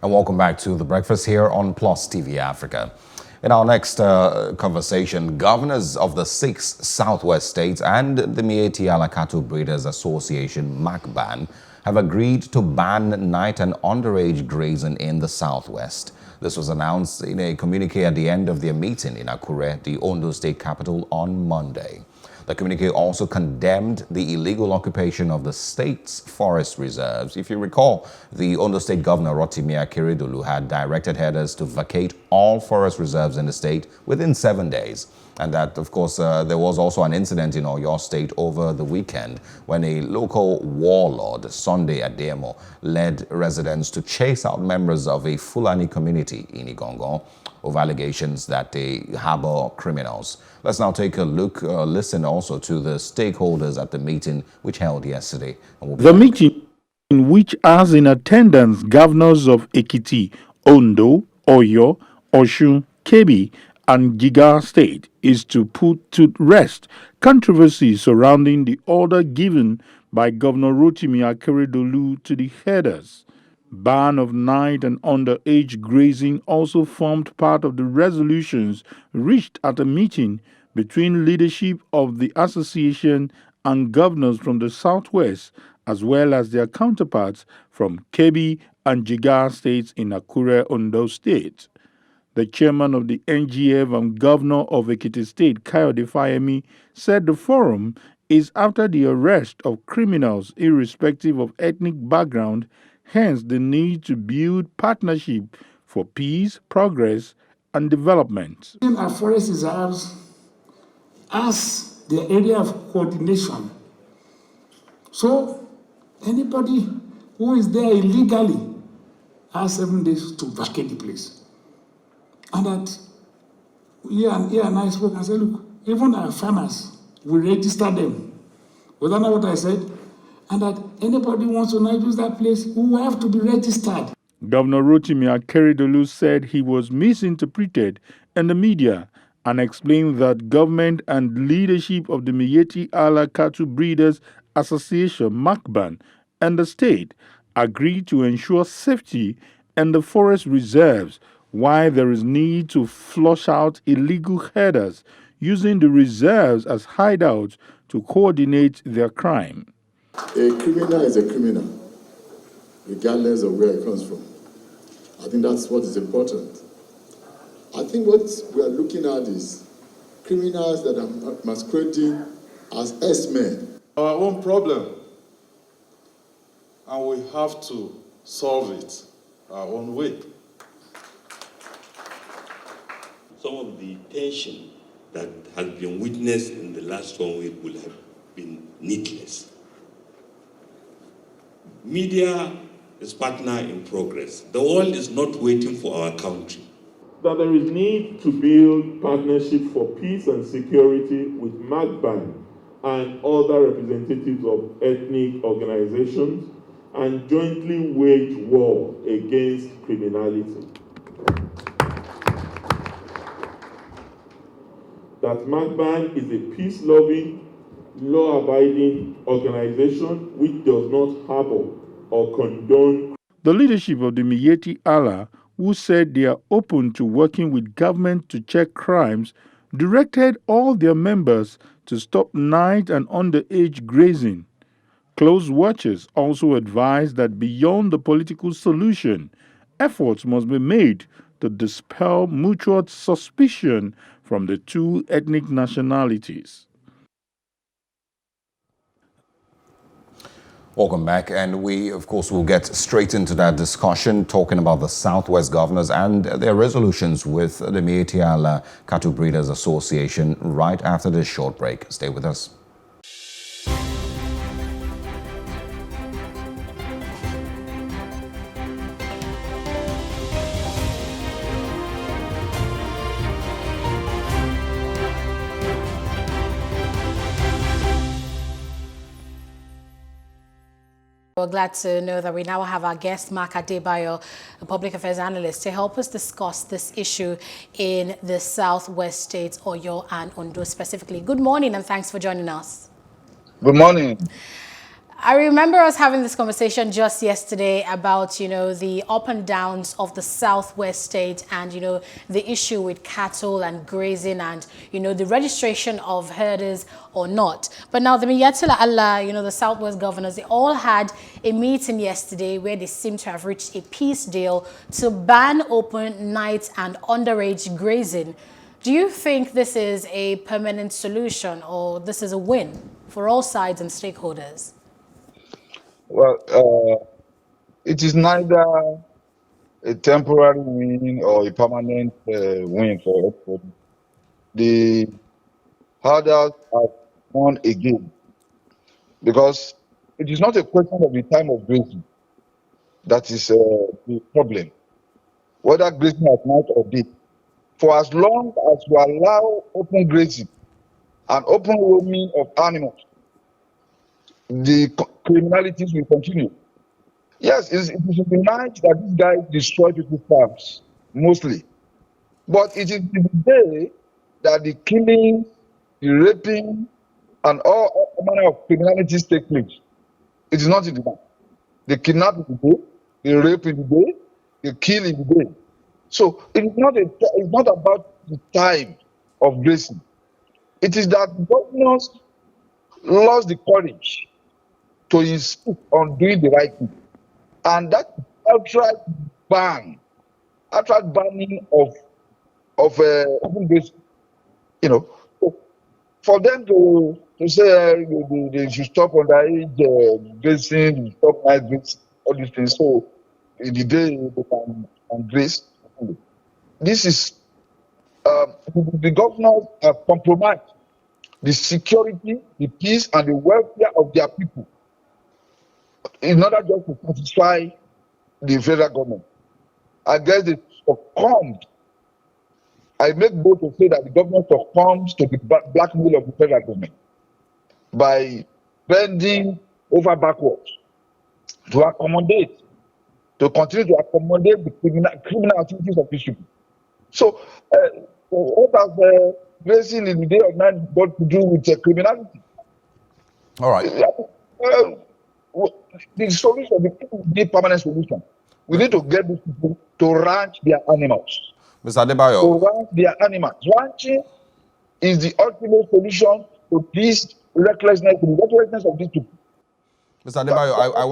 And welcome back to The Breakfast here on Plus TV Africa. In our next conversation, governors of the 6 southwest states and the Miyetti Cattle Breeders Association, Macban, have agreed to ban night and underage grazing in the southwest. This was announced in a communique at the end of their meeting in Akure, the Ondo state capital, on Monday. The communique also condemned the illegal occupation of the state's forest reserves. If you recall, the Ondo State Governor Rotimi Akeredolu had directed herders to vacate all forest reserves in the state within 7 days. And that, of course, there was also an incident in Oyo State over the weekend when a local warlord, Sunday Adebayo, led residents to chase out members of a Fulani community in Igongo over allegations that they harbor criminals. Let's now take a listen also to the stakeholders at the meeting which held yesterday. The meeting, in which has in attendance governors of Ekiti, Ondo, Oyo, Osun, Kebbi, and Jigawa State, is to put to rest controversy surrounding the order given by Governor Rotimi Akeredolu to the herders. Ban of night and underage grazing also formed part of the resolutions reached at a meeting between leadership of the association and governors from the southwest, as well as their counterparts from Kebbi and Jigawa states in Akure, Ondo State. The chairman of the NGF and governor of Ekiti State, Kayode Fayemi, said the forum is after the arrest of criminals irrespective of ethnic background. Hence, the need to build partnership for peace, progress, and development. Our forest reserves as the area of coordination. So, anybody who is there illegally has 7 days to vacate the place. And that, here and I spoke and said, look, even our farmers, we register them. Was that not what I said? And that anybody who wants to now use that place will have to be registered. Governor Rotimi Akeredolu said he was misinterpreted in the media and explained that government and leadership of the Miyetti Cattle Breeders Association, Macban, and the state agreed to ensure safety in the forest reserves, while there is need to flush out illegal herders using the reserves as hideouts to coordinate their crime. A criminal is a criminal, regardless of where it comes from. I think that's what is important. I think what we are looking at is criminals that are masquerading as S-men. Our own problem, and we have to solve it our own way. Some of the tension that has been witnessed in the last 1 week will have been needless. Media is partner in progress. The world is not waiting for our country. That there is need to build partnership for peace and security with Macban and other representatives of ethnic organizations and jointly wage war against criminality. That Macban is a peace-loving, law-abiding organization which does not harbor or condone. The leadership of the Miyetti Allah, who said they are open to working with government to check crimes, directed all their members to stop night and underage grazing. Close watchers also advised that beyond the political solution, efforts must be made to dispel mutual suspicion from the two ethnic nationalities. Welcome back, and we, of course, will get straight into that discussion, talking about the Southwest governors and their resolutions with the Miyetti Cattle Breeders Association right after this short break. Stay with us. We're glad to know that we now have our guest, Mark Adebayo, a public affairs analyst, to help us discuss this issue in the southwest states, Oyo and Ondo specifically. Good morning and thanks for joining us. Good morning. I remember us having this conversation just yesterday about, the up and downs of the southwest state and, the issue with cattle and grazing and, the registration of herders or not. But now the Miyetti Allah, the southwest governors, they all had a meeting yesterday where they seem to have reached a peace deal to ban open night and underage grazing. Do you think this is a permanent solution or this is a win for all sides and stakeholders? Well, it is neither a temporary win or a permanent win for everybody. The hurdles have won again because it is not a question of the time of grazing that is the problem, whether grazing at night or day. For as long as you allow open grazing and open roaming of animals, the criminalities will continue. Yes, it is in the night that these guys destroy people's farms, mostly. But it is in the day that the killing, the raping, and all manner of criminalities take place. It is not in the night. They kidnap in the day, they rape in the day, they kill in the day. So it's not about the time of grazing. It is that governors lost the courage to insist on doing the right thing. And that outright banning of open grazing, for them to say they should stop underage grazing, stop night grazing, all these things. So in the day they can graze. This is the governors have compromised the security, the peace, and the welfare of their people in order just to satisfy the federal government. I guess they succumbed. I make bold to say that the government succumbs to the blackmail of the federal government by bending over backwards to continue to accommodate the criminal activities of these people. So, what has grazing in the day of night got to do with criminality? All right. The solution, the permanent solution, we need to get these people to ranch their animals. Mr. Adebayo. To ranch their animals. Ranching is the ultimate solution to this recklessness of these people. Mr. Adebayo, I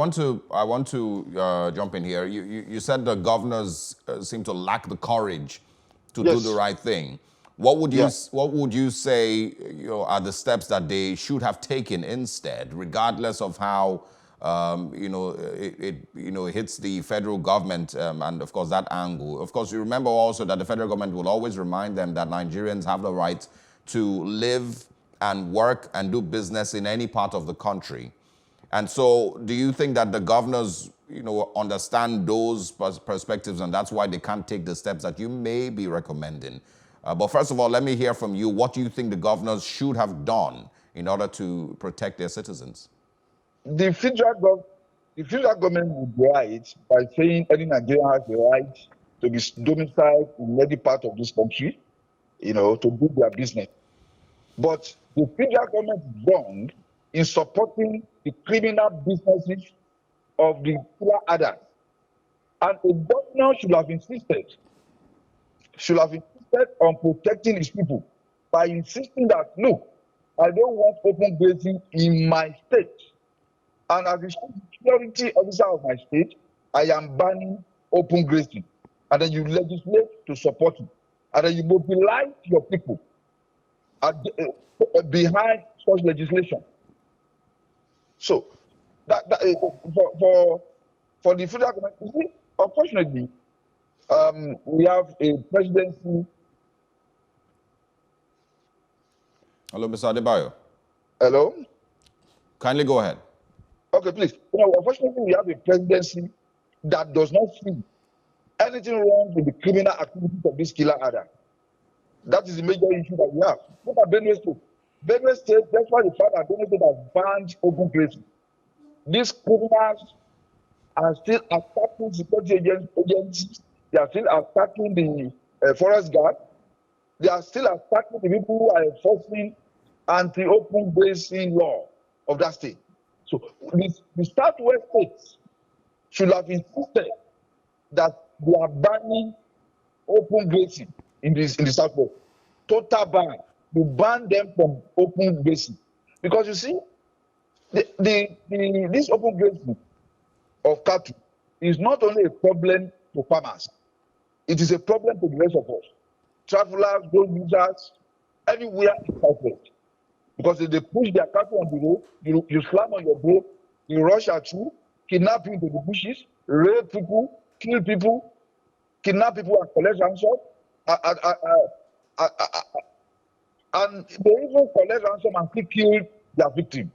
want to jump in here. You said the governors seem to lack the courage to do the right thing. What would you say are the steps that they should have taken instead, regardless of how it hits the federal government and of course that angle. Of course, you remember also that the federal government will always remind them that Nigerians have the right to live and work and do business in any part of the country. And so do you think that the governors, understand those perspectives and that's why they can't take the steps that you may be recommending? But first of all, let me hear from you. What do you think the governors should have done in order to protect their citizens? The federal government would right by saying any Nigerian has the right to be domiciled in any part of this country, to do their business. But the federal government is wrong in supporting the criminal businesses of the killer others. And the governor should have insisted on protecting his people by insisting that, look, I don't want open grazing in my state. And as the security officer of my state, I am banning open grazing. And then you legislate to support it. And then you mobilize your people behind such legislation. So, for the federal government, you see, unfortunately, we have a presidency. Hello, Mr. Adebayo. Hello? Kindly go ahead. Okay, please. Unfortunately, we have a presidency that does not see anything wrong with the criminal activities of this killer adder. That is the major issue that we have. Look at Benue State. Benue State, that's why the fact that Benue State has banned open grazing. These criminals are still attacking security agencies. They are still attacking the forest guard. They are still attacking the people who are enforcing anti-open grazing law of that state. So the Southwest states should have insisted that they are banning open grazing in the Southwest. Total ban. To ban them from open grazing. Because you see, this open grazing of cattle is not only a problem to farmers, it is a problem to the rest of us. Travelers, road users, anywhere in Southwest. Because if they push their cattle on the road, you slam on your brake, you rush at you, kidnap you into the bushes, rape people, kill people, kidnap people and collect ransom, and they even collect ransom and kill their victim.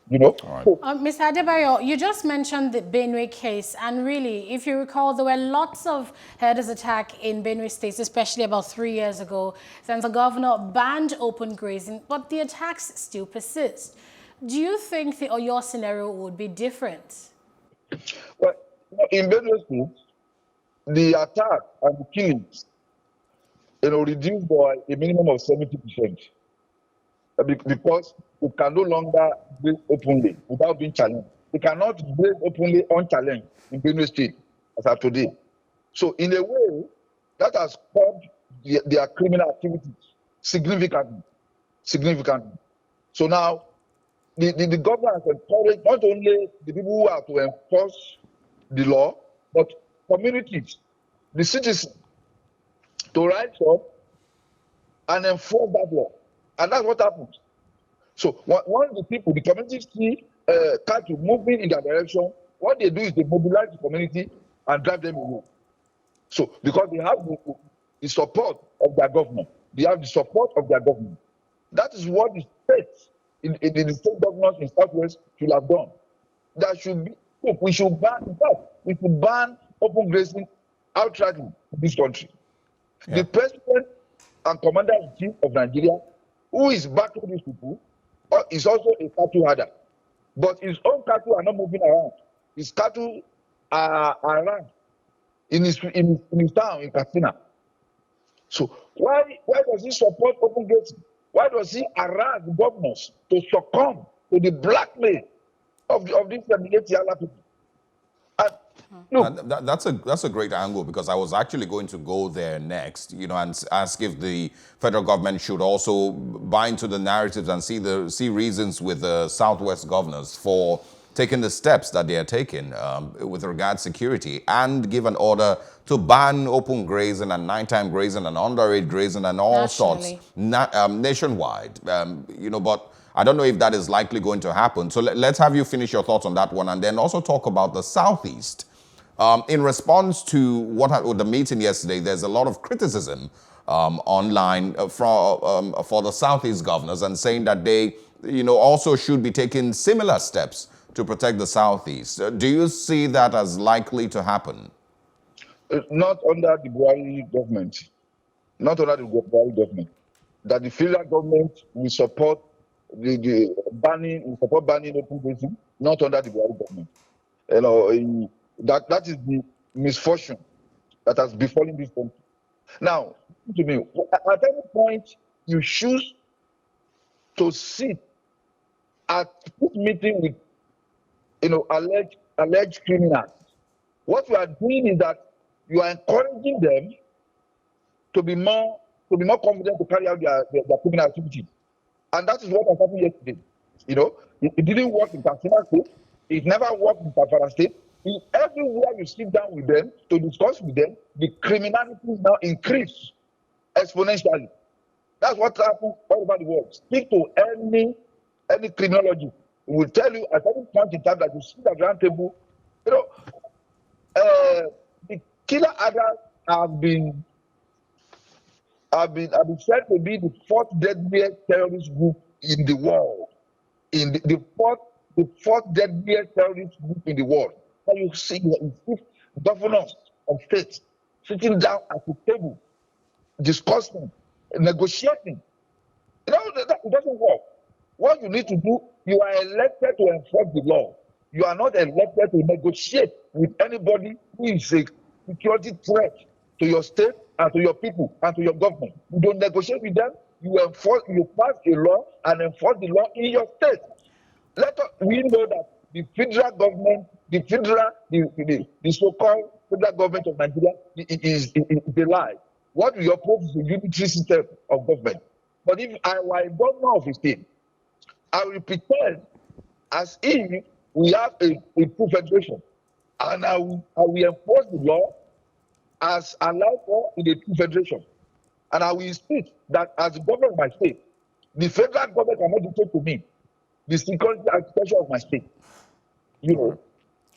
You know? All right. Mr. Adebayo, you just mentioned the Benue case, and really, if you recall, there were lots of herders attack in Benue State, especially about 3 years ago, since the governor banned open grazing, but the attacks still persist. Do you think your scenario would be different? Well, in Benue State, the attack and the killings, reduced by a minimum of 70%. Because you can no longer graze openly without being challenged. You cannot graze openly unchallenged in Benue State as of today. So in a way, that has curbed their criminal activities significantly. So now, the government has encouraged not only the people who are to enforce the law, but communities, the citizens, to rise up and enforce that law. And that's what happens. So once the people, the community see cattle moving in their direction, what they do is they mobilize the community and drive them away. So because they have the support of their government, That is what the states, in the state governments in Southwest should have done. That should be, look, we should ban open grazing outrightly in this country. Yeah. The president and commander-in-chief of Nigeria, who is backing these people, is also a cattle herder. But his own cattle are not moving around. His cattle are around in his town, in Katsina. So why does he support open grazing? Why does he harass the governors to succumb to the blackmail of these Miyetti people? That's a great angle, because I was actually going to go there next, and ask if the federal government should also buy into the narratives and see reasons with the Southwest governors for taking the steps that they are taking with regard to security, and give an order to ban open grazing and nighttime grazing and underage grazing and all sorts nationwide. But I don't know if that is likely going to happen. So let's have you finish your thoughts on that one, and then also talk about the Southeast. In response to the meeting yesterday, there's a lot of criticism online for the Southeast governors, and saying that they, also should be taking similar steps to protect the Southeast. Do you see that as likely to happen? Not under the Buhari government. Not under the Buhari government. That the federal government will support banning open grazing. Not under the Buhari government. That is the misfortune that has befallen this country. Now, to me, at any point you choose to sit at this meeting with, alleged criminals, what you are doing is that you are encouraging them to be more confident to carry out their criminal activities, and that is what has happened yesterday. It didn't work in Katsina State. It never worked in Zamfara State. Everywhere you sit down with them to discuss with them, the criminality now increase exponentially. That's what happens all over the world. Speak to any criminologist, who will tell you at any point in time that you sit at the round table, the killer others have been said to be the fourth deadliest terrorist group in the world. The fourth deadliest terrorist group in the world. You see governors of states sitting down at the table, discussing, negotiating. It doesn't work. What you need to do, you are elected to enforce the law. You are not elected to negotiate with anybody who is a security threat to your state and to your people and to your government. You don't negotiate with them. You pass a law and enforce the law in your state. We know that the federal government, the so-called federal government of Nigeria is a lie. What we oppose is a unitary system of government. But if I were a governor of a state, I will pretend as if we have a true federation, and I will enforce the law as allowed for in a true federation. And I will insist that as the governor of my state, the federal government cannot dictate to me the security architecture of my state. You know,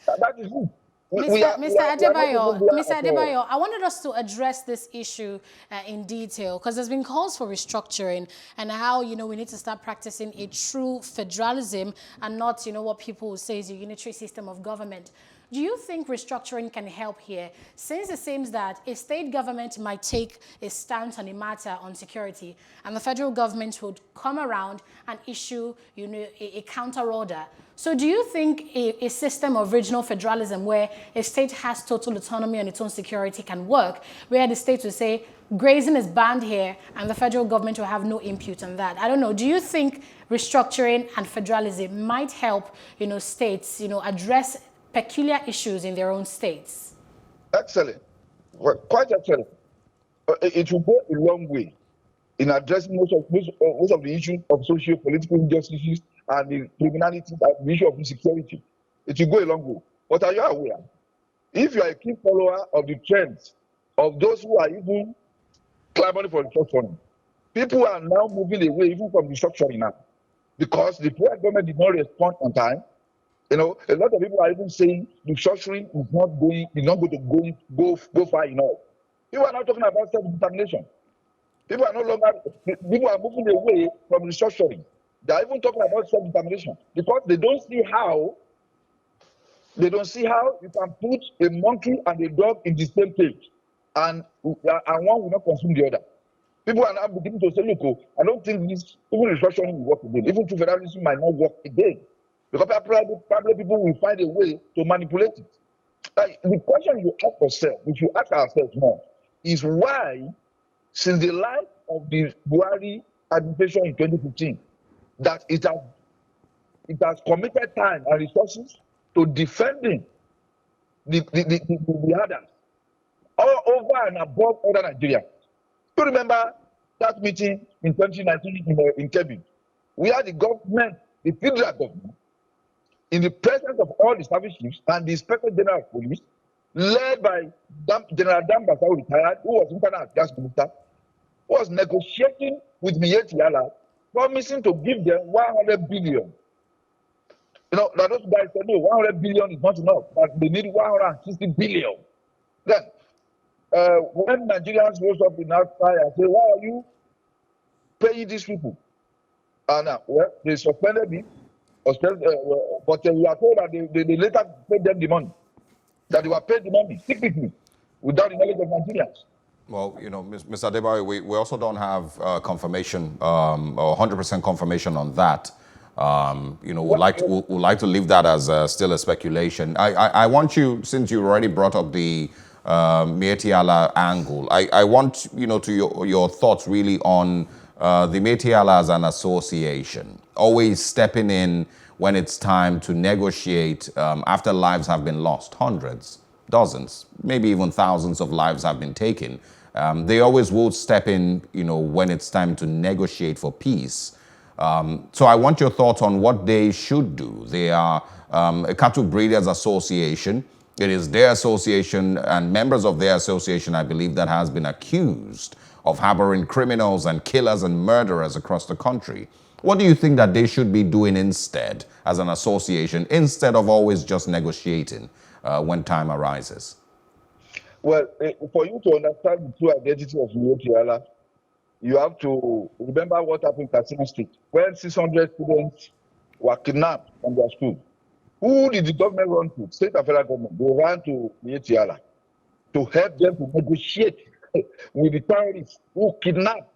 that is it. Mr. Adebayo, Mr. At all. Adebayo, I wanted us to address this issue in detail because there's been calls for restructuring and how, you know, we need to start practicing a true federalism and not, you know, what people will say is a unitary system of government. Do you think restructuring can help here? Since it seems that a state government might take a stance on a matter on security and the federal government would come around and issue, you know, a counter order. So do you think a system of regional federalism where a state has total autonomy on its own security can work, where the state will say grazing is banned here and the federal government will have no input on that? I don't know. Do you think restructuring and federalism might help, you know, states, you know, address peculiar issues in their own states? Excellent. Well, quite excellent. It will go a long way in addressing most of the issues of socio-political injustices and the criminality and the issue of insecurity. It will go a long way. But are you aware? If you are a key follower of the trends of those who are even clamoring for restructuring, people are now moving away even from restructuring now because the federal government did not respond on time. You know, a lot of people are even saying restructuring is not going to go far enough. People are not talking about self-determination. People are moving away from restructuring. They are even talking about self-determination because they don't see how you can put a monkey and a dog in the same cage and one will not consume the other. People are now beginning to say, look, I don't think this even restructuring will work again. Even true federalism might not work again. Because probably people will find a way to manipulate it. Like, the question you ask yourself, which you ask ourselves more, is why, since the life of the Buhari administration in 2015, that it has committed time and resources to defending the others, all over and above other Nigerians. You remember that meeting in 2019 in Kebbi, where the government, the federal government, in the presence of all the service chiefs and the Inspector General of Police, led by General Dambasa, who retired, who was internal affairs minister, was negotiating with Miyetti, promising to give them 100 billion. You know, that those guys said, no, 100 billion is not enough, but they need 160 billion. Then, when Nigerians rose up in outcry and said, why are you paying these people? And well, they suspended it. But we are told that they later paid them the money, that they were paid the money secretly without the knowledge of Nigerians. Well, you know, Mr. Adebayo, we also don't have confirmation or 100% confirmation on that. You know, we'd like to leave that as still a speculation. I want you, since you already brought up the Miyetti angle, I want, you know, to your thoughts really on the Miyetti as an association, always stepping in when it's time to negotiate after lives have been lost, hundreds, dozens, maybe even thousands of lives have been taken. They always will step in, you know, when it's time to negotiate for peace. So I want your thoughts on what they should do. They are a cattle breeders association. It is their association and members of their association, I believe, that has been accused of harboring criminals and killers and murderers across the country. What do you think that they should be doing instead as an association, instead of always just negotiating when time arises? Well, for you to understand the true identity of Miyetti, you have to remember what happened in Katsina State when 600 students were kidnapped from their school. Who did the government run to? State and federal government. They ran to Miyetti to help them to negotiate with the terrorists who kidnapped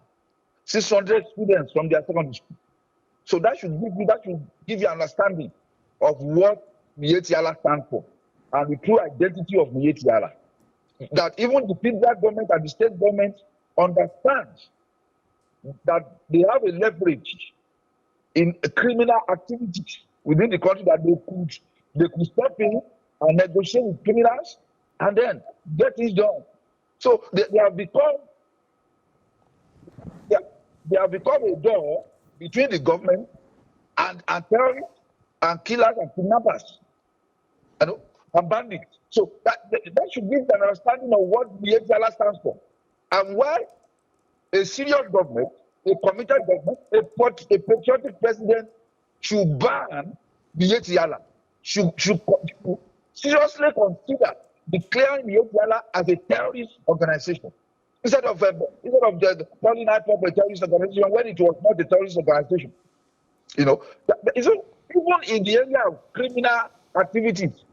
600 students from their secondary school. So that should give you understanding of what Miyetti stands for and the true identity of Miyetti. That even the federal government and the state government understand that they have a leverage in criminal activities within the country that they could step in and negotiate with criminals and then get things done. So they have become they have become a door between the government and terrorists and killers and kidnappers, you know, and bandits. So that should give an understanding of what the Miyetti stands for and why a serious government, a committed government, a patriotic president should ban Miyetti, should seriously consider declaring Miyetti as a terrorist organization instead of calling IPOB a terrorist organization when it was not a terrorist organization. You know, so even in the area of criminal activities,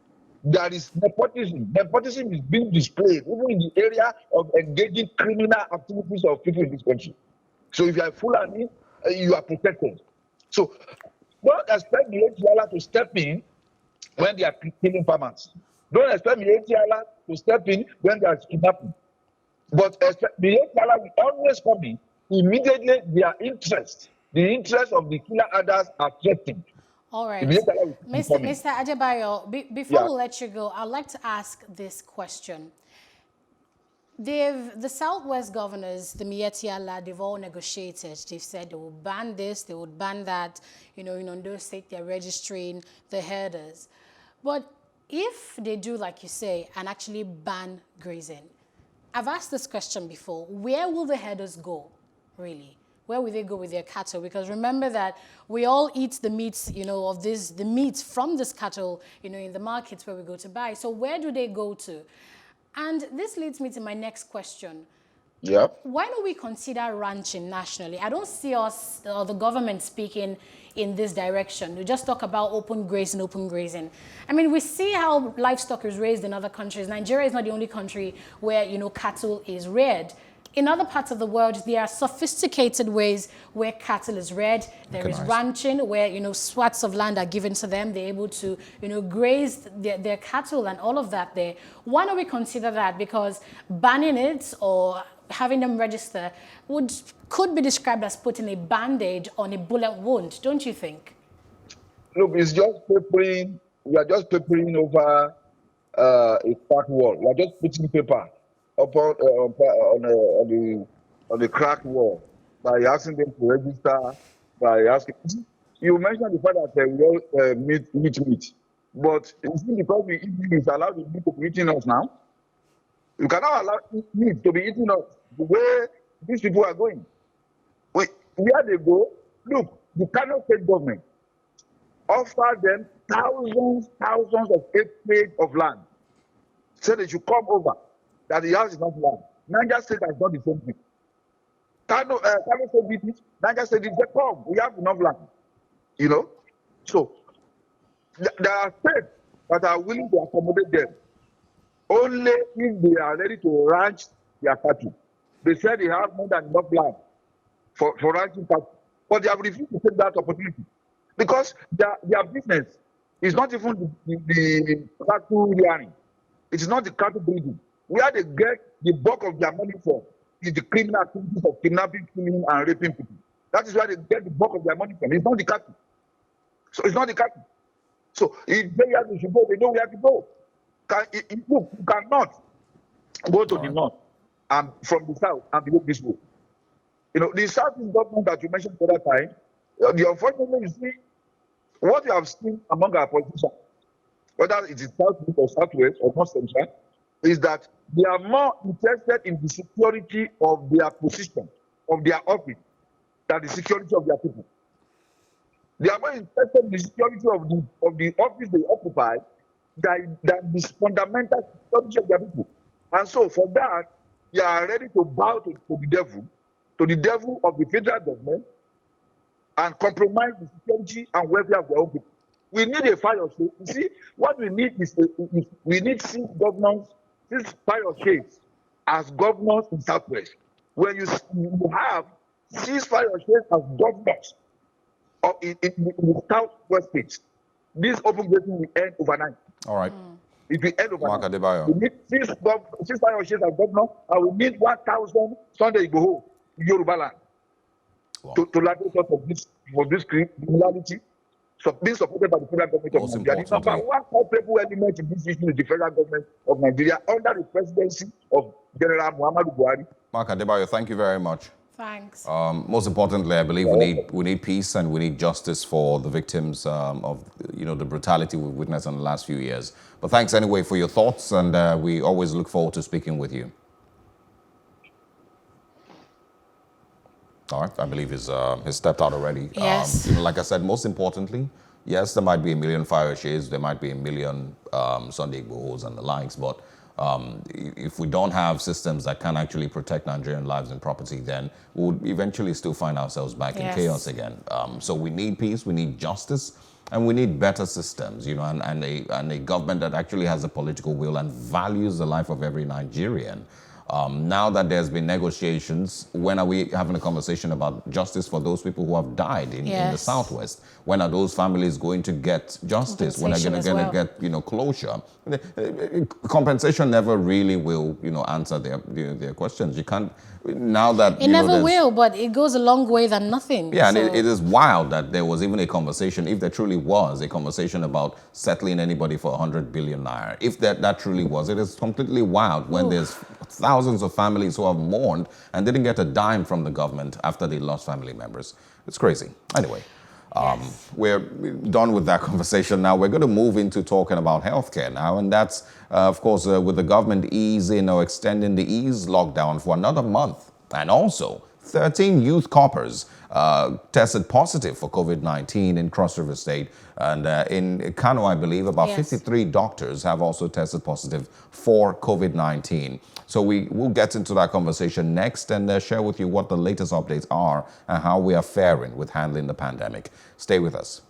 there is nepotism. Nepotism is being displayed even in the area of engaging criminal activities of people in this country. So if you are Fulani, you are protected. So don't expect the Miyetti to step in when they are killing farmers. Don't expect the Miyetti to step in when they are kidnapping. But the Miyetti will always come in immediately their interest, the interest of the killer others are threatened. All right. Mr. Adebayo, before we let you go, I'd like to ask this question. The Southwest governors, the Miyetti, they've all negotiated. They've said they will ban this, they would ban that. You know, in Ondo State, they're registering the herders. But if they do, like you say, and actually ban grazing, I've asked this question before. Where will the herders go, really? Where will they go with their cattle? Because remember that we all eat the meats, you know, the meat from this cattle, you know, in the markets where we go to buy. So where do they go to? And this leads me to my next question. Yeah. Why don't we consider ranching nationally? I don't see us or the government speaking in this direction. We just talk about open grazing. I mean, we see how livestock is raised in other countries. Nigeria is not the only country where, you know, cattle is reared. In other parts of the world, there are sophisticated ways where cattle is reared. There is ranching where, you know, swaths of land are given to them. They're able to, you know, graze their cattle and all of that there. Why don't we consider that? Because banning it or having them register could be described as putting a band-aid on a bullet wound, don't you think? Look, it's just papering. We are just papering over a cracked wall. We are just putting paper upon on the cracked wall by asking them to register. By asking, you mentioned the fact that we all meat, but it's because we eat meat, it's allowed the meat to be eating us now. You cannot allow meat to be eating us the way these people are going. Where they go, look, the Kano state government offer them thousands of acres of land. Say they should come over, that the house is not land. Niger State has done the same thing. Kano State did it, Niger State did it. Come, we have enough land. You know? So, there are states that are willing to accommodate them only if they are ready to ranch their cattle. They said they have more than enough land for ranching cattle, but they have refused to take that opportunity because their business is not even the cattle rearing. It is not the cattle breeding. Where they get the bulk of their money from is the criminal activities of kidnapping, killing, and raping people. That is where they get the bulk of their money from. It's not the cattle. So it's not the cattle. So if they have to go, they know where to go. You cannot go to the north and from the south and below this road. You know, the southeast government that you mentioned the other time, the unfortunately, you see, what we have seen among our politicians, whether it is southeast or southwest or north central, is that they are more interested in the security of their position, of their office, than the security of their people. They are more interested in the security of the office they occupy than the fundamental security of their people. And so for that, they are ready to bow to the devil of the federal government, and compromise the security and welfare of their own people. We need a fire shade. You see, what we need is we need 6 governors, 6 fire shades as governors in Southwest. When you have 6 fire shades as governors in the Southwest states, this open grazing will end overnight. All right. It will end overnight. Mark Adebayo. We need 6 fire shades as governor, and we need 1,000 Sunday Igboho in Yoruba land. Wow. To let us for this criminality being supported by the federal government of Most Nigeria. The number importantly, one culpable element in this issue is the federal government of Nigeria under the presidency of General Muhammadu Buhari. Mark Adebayo, thank you very much. Thanks. Most importantly, I believe we need peace and we need justice for the victims of the brutality we've witnessed in the last few years. But thanks anyway for your thoughts, and we always look forward to speaking with you. All right, I believe he's stepped out already. Yes. Like I said, most importantly, yes, there might be a million Fayoshes, there might be a million Sunday Igbohos and the likes, but if we don't have systems that can actually protect Nigerian lives and property, then we'll eventually still find ourselves back in chaos again. So we need peace, we need justice, and we need better systems, and a government that actually has a political will and values the life of every Nigerian. Now that there's been negotiations, when are we having a conversation about justice for those people who have died in the Southwest? When are those families going to get justice? When are they going to get closure? Compensation never really will answer their questions. You can't now that it never will, but it goes a long way than nothing. Yeah, so. And it is wild that there was even a conversation, if there truly was a conversation about settling anybody for 100 billion naira. If that truly was, it is completely wild when there's thousands of families who have mourned and didn't get a dime from the government after they lost family members. It's crazy. Anyway, we're done with that conversation now. We're going to move into talking about healthcare now, and that's, of course, with the government easing or extending the ease lockdown for another month. And also, 13 youth coppers tested positive for COVID-19 in Cross River State. And in Kano, I believe, about 53 doctors have also tested positive for COVID-19. So we will get into that conversation next and share with you what the latest updates are and how we are faring with handling the pandemic. Stay with us.